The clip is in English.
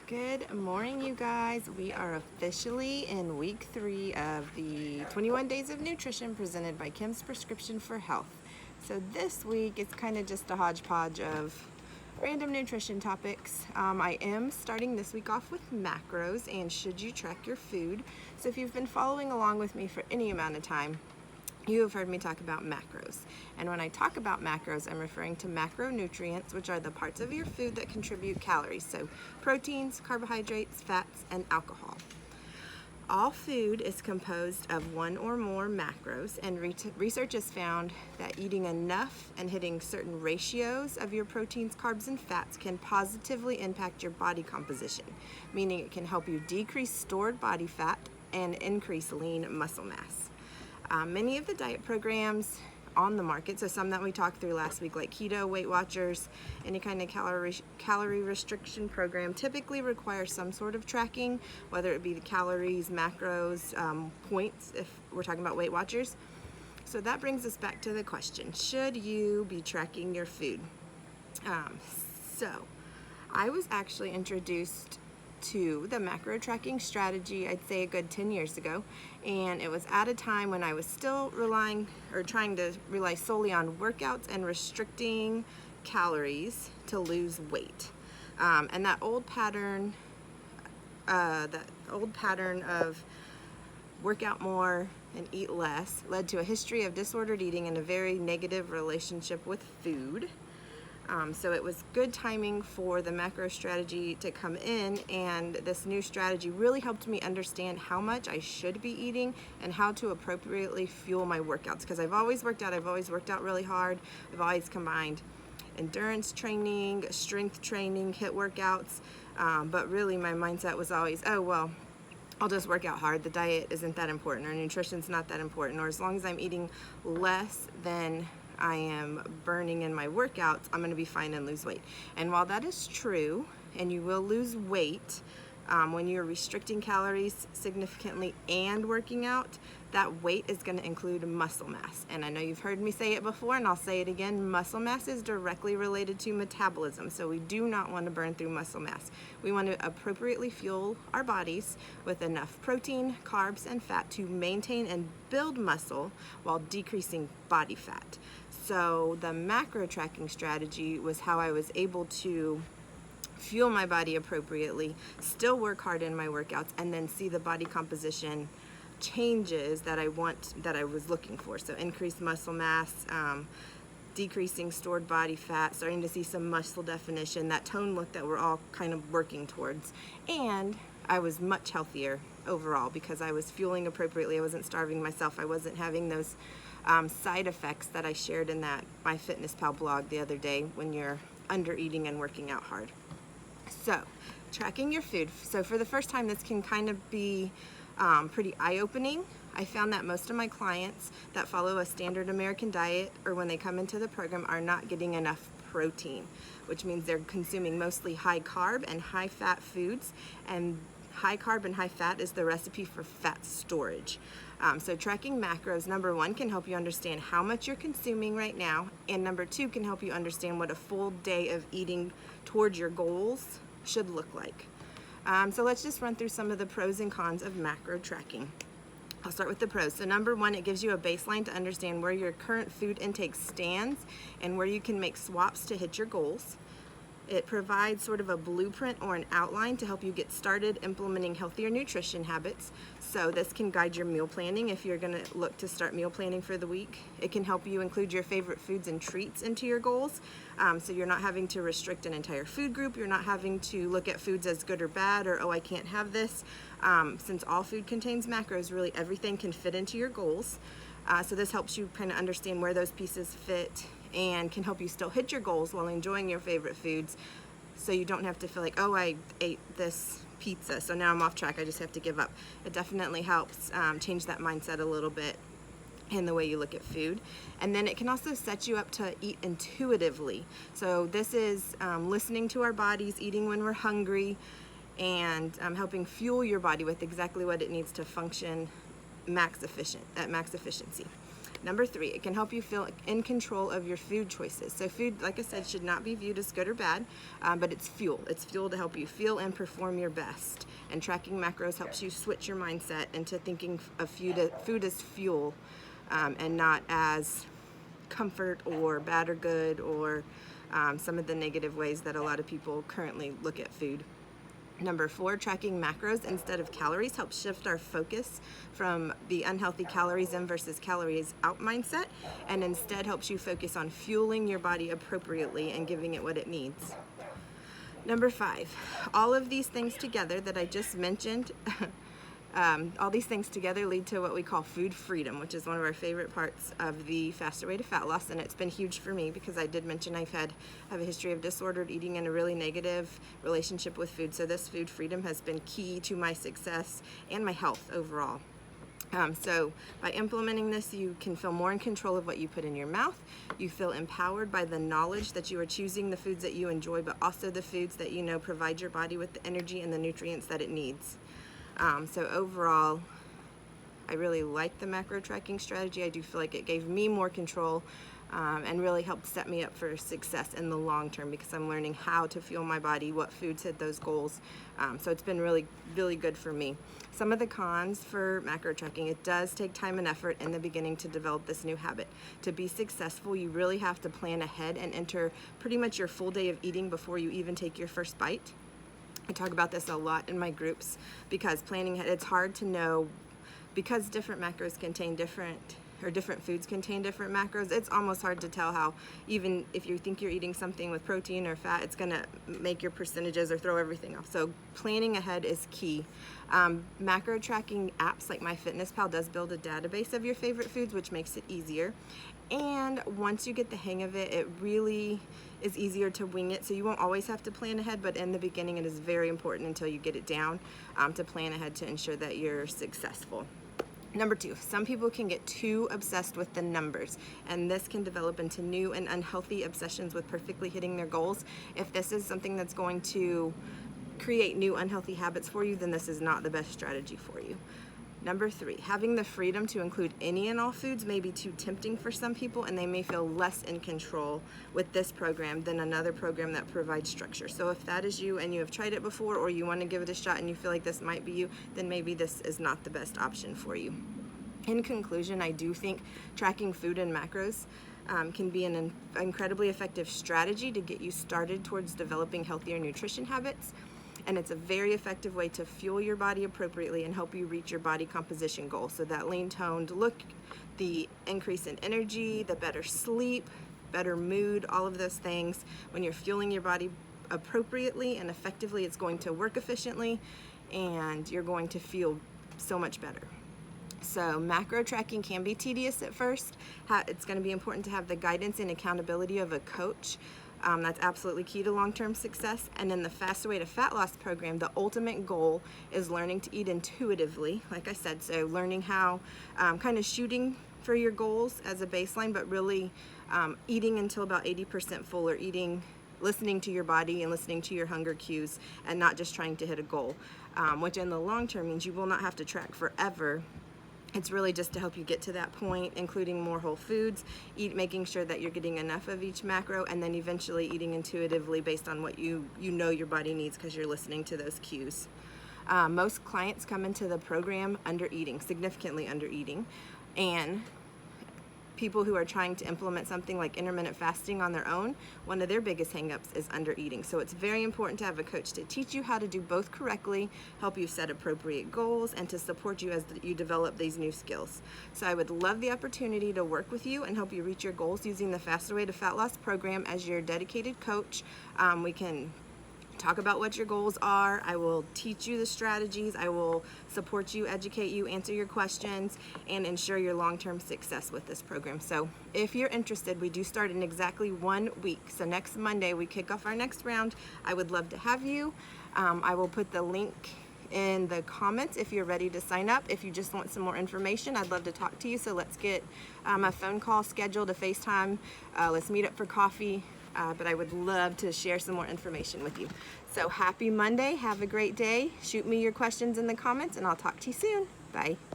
Good morning, you guys. We are officially in week 3 of the 21 Days of Nutrition presented by Kim's Prescription for Health. So this week it's kind of just a hodgepodge of random nutrition topics. I am starting this week off with macros and should you track your food. So if you've been following along with me for any amount of time, you have heard me talk about macros. And when I talk about macros, I'm referring to macronutrients, which are the parts of your food that contribute calories. So proteins, carbohydrates, fats, and alcohol. All food is composed of one or more macros, and research has found that eating enough and hitting certain ratios of your proteins, carbs, and fats can positively impact your body composition, meaning it can help you decrease stored body fat and increase lean muscle mass. Many of the diet programs on the market, so some that we talked through last week, like keto, Weight Watchers, any kind of calorie restriction program, typically require some sort of tracking, whether it be the calories, macros, points, if we're talking about Weight Watchers. So that brings us back to the question, should you be tracking your food? So I was actually introduced to the macro tracking strategy, I'd say a good 10 years ago, and it was at a time when I was still trying to rely solely on workouts and restricting calories to lose weight. And that old pattern of work out more and eat less led to a history of disordered eating and a very negative relationship with food. So it was good timing for the macro strategy to come in, and this new strategy really helped me understand how much I should be eating and how to appropriately fuel my workouts, because I've always worked out really hard. I've always combined endurance training, strength training, HIIT workouts, but really my mindset was always, oh well, I'll just work out hard. The diet isn't that important, or nutrition's not that important, or as long as I'm eating less than I am burning in my workouts, I'm going to be fine and lose weight. And while that is true, and you will lose weight when you're restricting calories significantly and working out, that weight is going to include muscle mass. And I know you've heard me say it before, and I'll say it again, muscle mass is directly related to metabolism. So we do not want to burn through muscle mass. We want to appropriately fuel our bodies with enough protein, carbs, and fat to maintain and build muscle while decreasing body fat. So the macro tracking strategy was how I was able to fuel my body appropriately, still work hard in my workouts, and then see the body composition changes that I was looking for. So increased muscle mass, decreasing stored body fat, starting to see some muscle definition, that tone look that we're all kind of working towards. And I was much healthier overall because I was fueling appropriately. I wasn't starving myself. I wasn't having those side effects that I shared in that MyFitnessPal blog the other day when you're under eating and working out hard. So tracking your food. So for the first time, this can kind of be pretty eye-opening. I found that most of my clients that follow a standard American diet, or when they come into the program, are not getting enough protein, which means they're consuming mostly high carb and high fat foods, and high carb and high fat is the recipe for fat storage. So tracking macros, number one, can help you understand how much you're consuming right now, and number two, can help you understand what a full day of eating towards your goals should look like. So let's just run through some of the pros and cons of macro tracking. I'll start with the pros. So number one, it gives you a baseline to understand where your current food intake stands and where you can make swaps to hit your goals. It provides sort of a blueprint or an outline to help you get started implementing healthier nutrition habits. So this can guide your meal planning if you're going to look to start meal planning for the week. It can help you include your favorite foods and treats into your goals. So you're not having to restrict an entire food group. You're not having to look at foods as good or bad, or, oh, I can't have this. Since all food contains macros, really everything can fit into your goals. So this helps you kind of understand where those pieces fit and can help you still hit your goals while enjoying your favorite foods, so you don't have to feel like, oh, I ate this pizza, so now I'm off track, I just have to give up. It definitely helps change that mindset a little bit in the way you look at food. And then it can also set you up to eat intuitively. So this is listening to our bodies, eating when we're hungry, and helping fuel your body with exactly what it needs to function at max efficiency. Number 3, it can help you feel in control of your food choices. So food, like I said, should not be viewed as good or bad, but it's fuel. It's fuel to help you feel and perform your best. And tracking macros helps you switch your mindset into thinking of food as fuel, and not as comfort or bad or good, or some of the negative ways that a lot of people currently look at food. Number 4, tracking macros instead of calories helps shift our focus from the unhealthy calories in versus calories out mindset, and instead helps you focus on fueling your body appropriately and giving it what it needs. Number 5, all of these things together that I just mentioned, all these things together lead to what we call food freedom, which is one of our favorite parts of the Faster Way to Fat Loss, and it's been huge for me because I did mention I have a history of disordered eating and a really negative relationship with food, so this food freedom has been key to my success and my health overall. So by implementing this, you can feel more in control of what you put in your mouth. You feel empowered by the knowledge that you are choosing the foods that you enjoy, but also the foods that you know provide your body with the energy and the nutrients that it needs. So overall, I really like the macro tracking strategy. I do feel like it gave me more control, and really helped set me up for success in the long term because I'm learning how to fuel my body, what foods hit those goals. So it's been really, really good for me. Some of the cons for macro tracking: it does take time and effort in the beginning to develop this new habit. To be successful, you really have to plan ahead and enter pretty much your full day of eating before you even take your first bite. I talk about this a lot in my groups because planning ahead, it's hard to know, because different macros contain different foods contain different macros. It's almost hard to tell how, even if you think you're eating something with protein or fat, it's gonna make your percentages or throw everything off. So planning ahead is key. Macro tracking apps like MyFitnessPal does build a database of your favorite foods, which makes it easier. And once you get the hang of it, it really is easier to wing it. So you won't always have to plan ahead, but in the beginning it is very important until you get it down, to plan ahead to ensure that you're successful. Number 2, some people can get too obsessed with the numbers, and this can develop into new and unhealthy obsessions with perfectly hitting their goals. If this is something that's going to create new unhealthy habits for you, then this is not the best strategy for you. Number 3, having the freedom to include any and all foods may be too tempting for some people, and they may feel less in control with this program than another program that provides structure. So if that is you and you have tried it before, or you want to give it a shot and you feel like this might be you, then maybe this is not the best option for you. In conclusion, I do think tracking food and macros can be an incredibly effective strategy to get you started towards developing healthier nutrition habits. And it's a very effective way to fuel your body appropriately and help you reach your body composition goal. So that lean toned look, the increase in energy, the better sleep, better mood, all of those things. When you're fueling your body appropriately and effectively, it's going to work efficiently and you're going to feel so much better. So macro tracking can be tedious at first. It's going to be important to have the guidance and accountability of a coach. That's absolutely key to long-term success. And in the Faster Way to Fat Loss program, the ultimate goal is learning to eat intuitively, like I said. So learning how, kind of shooting for your goals as a baseline, but really eating until about 80% full, or listening to your body and listening to your hunger cues, and not just trying to hit a goal, which in the long term means you will not have to track forever. It's really just to help you get to that point, including more whole foods, making sure that you're getting enough of each macro, and then eventually eating intuitively based on what you know your body needs because you're listening to those cues. Most clients come into the program significantly under eating, and people who are trying to implement something like intermittent fasting on their own, one of their biggest hangups is under eating. So it's very important to have a coach to teach you how to do both correctly, help you set appropriate goals, and to support you as you develop these new skills. So I would love the opportunity to work with you and help you reach your goals using the Faster Way to Fat Loss program as your dedicated coach. We can talk about what your goals are. I will teach you the strategies. I will support you, educate you, answer your questions, and ensure your long-term success with this program. So if you're interested, we do start in exactly 1 week. So next Monday, we kick off our next round. I would love to have you. I will put the link in the comments if you're ready to sign up. If you just want some more information, I'd love to talk to you. So let's get a phone call scheduled, a FaceTime. Let's meet up for coffee. But I would love to share some more information with you. So happy Monday. Have a great day. Shoot me your questions in the comments, and I'll talk to you soon. Bye.